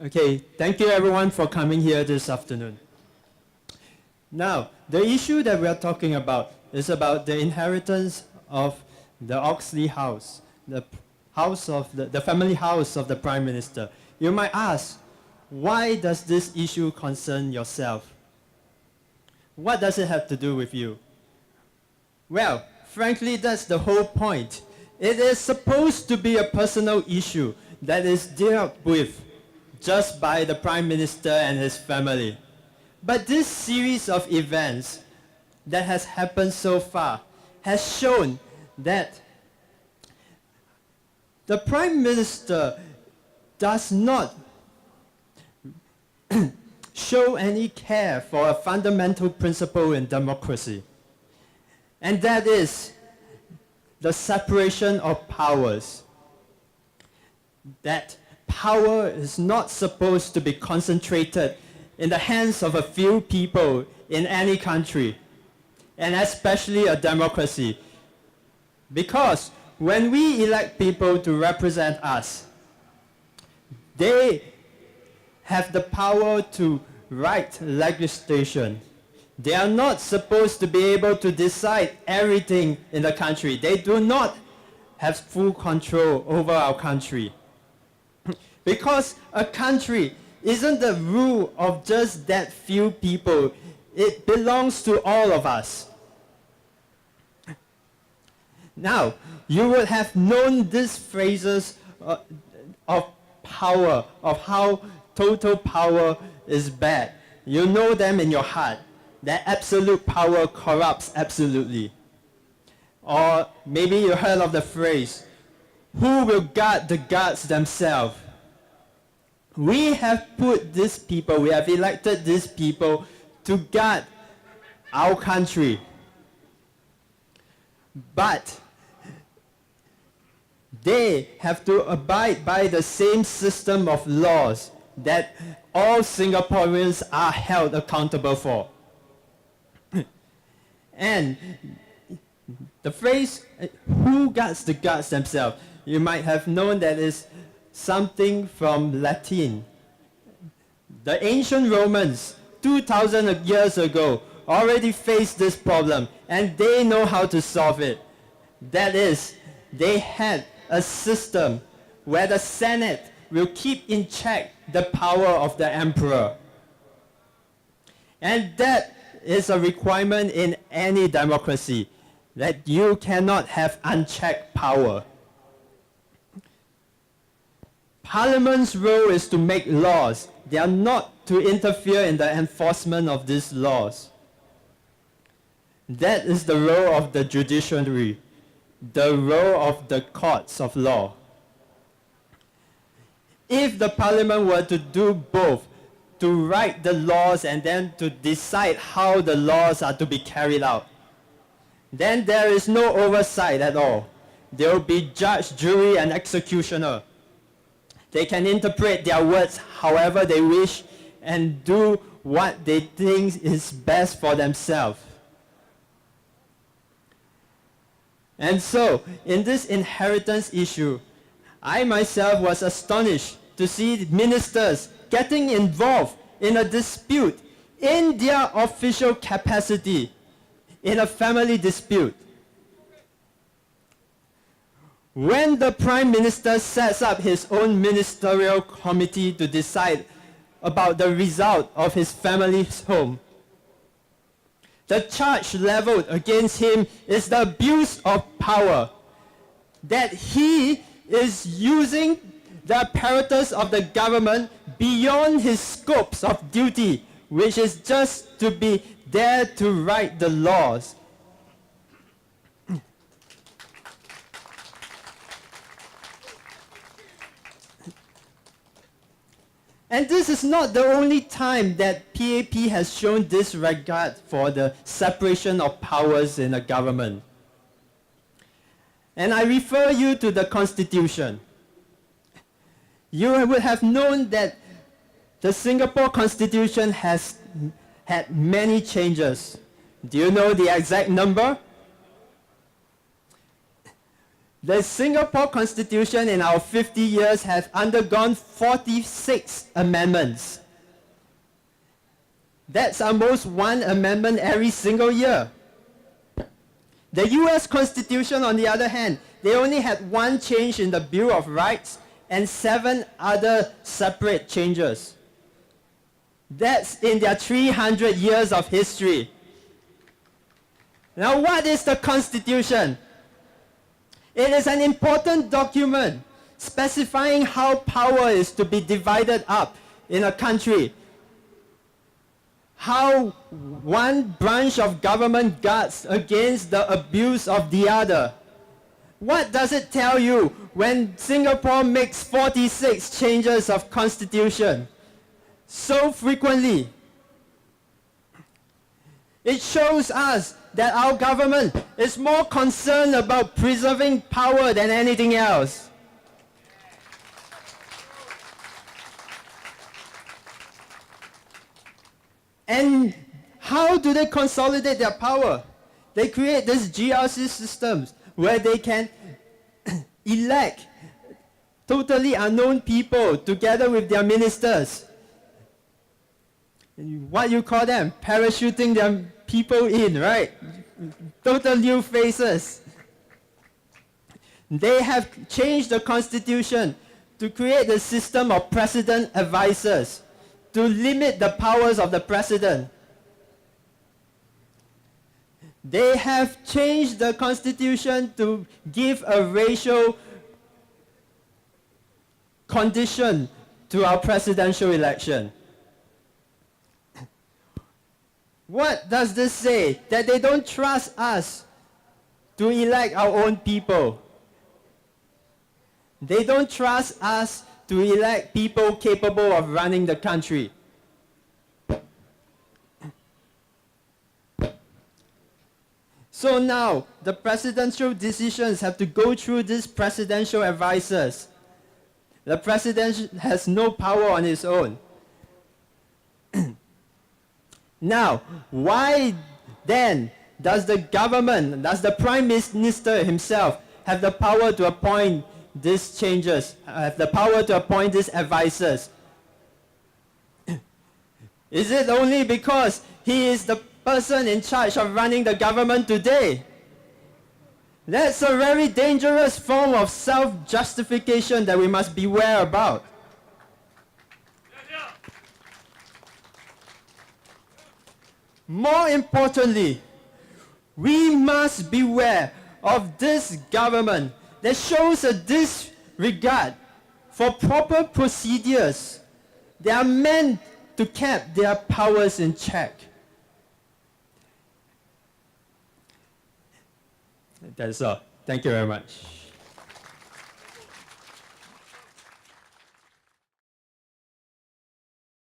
Okay, thank you everyone for coming here this afternoon. Now, the issue that we are talking about is about the inheritance of the Oxley house, the family house of the Prime Minister. You might ask, why does this issue concern yourself? What does it have to do with you? Well, frankly, that's the whole point. It is supposed to be a personal issue that is dealt with just by the Prime Minister and his family. But this series of events that has happened so far has shown that the Prime Minister does not show any care for a fundamental principle in democracy, and that is the separation of powers. That power is not supposed to be concentrated in the hands of a few people in any country, and especially a democracy. Because when we elect people to represent us, they have the power to write legislation. They are not supposed to be able to decide everything in the country. They do not have full control over our country. Because a country isn't the rule of just that few people. It belongs to all of us. Now, you would have known these phrases of power, of how total power is bad. You know them in your heart, that absolute power corrupts absolutely. Or maybe you heard of the phrase, who will guard the guards themselves? We have put these people, we have elected these people to guard our country. But they have to abide by the same system of laws that all Singaporeans are held accountable for. And the phrase, who guards the guards themselves, you might have known that is something from Latin. The ancient Romans, 2,000 years ago, already faced this problem, and they know how to solve it. That is, they had a system where the Senate will keep in check the power of the emperor. And that is a requirement in any democracy, that you cannot have unchecked power. Parliament's role is to make laws. They are not to interfere in the enforcement of these laws. That is the role of the judiciary, the role of the courts of law. If the Parliament were to do both, to write the laws and then to decide how the laws are to be carried out, then there is no oversight at all. There will be judge, jury, and executioner. They can interpret their words however they wish and do what they think is best for themselves. And so, in this inheritance issue, I myself was astonished to see ministers getting involved in a dispute in their official capacity, in a family dispute. When the Prime Minister sets up his own ministerial committee to decide about the result of his family's home, the charge leveled against him is the abuse of power, that he is using the apparatus of the government beyond his scopes of duty, which is just to be there to write the laws. And this is not the only time that PAP has shown disregard for the separation of powers in a government. And I refer you to the Constitution. You would have known that the Singapore Constitution has had many changes. Do you know the exact number? The Singapore Constitution in our 50 years has undergone 46 amendments. That's almost one amendment every single year. The US Constitution, on the other hand, they only had one change in the Bill of Rights and 7 other separate changes. That's in their 300 years of history. Now, what is the Constitution? It is an important document specifying how power is to be divided up in a country, how one branch of government guards against the abuse of the other. What does it tell you when Singapore makes 46 changes of constitution so frequently? It shows us that our government is more concerned about preserving power than anything else. And how do they consolidate their power? They create these GRC systems where they can elect totally unknown people together with their ministers. What you call them? Parachuting their people in, right? Total new faces. They have changed the constitution to create a system of president advisors to limit the powers of the president. They have changed the constitution to give a racial condition to our presidential election. What does this say? That they don't trust us to elect our own people. They don't trust us to elect people capable of running the country. So now, the presidential decisions have to go through these presidential advisors. The president has no power on his own. Now, why then does the government, does the Prime Minister himself have the power to appoint these changes, have the power to appoint these advisors? Is it only because he is the person in charge of running the government today? That's a very dangerous form of self-justification that we must beware about. More importantly, we must beware of this government that shows a disregard for proper procedures that are meant to keep their powers in check. That's all. Thank you very much.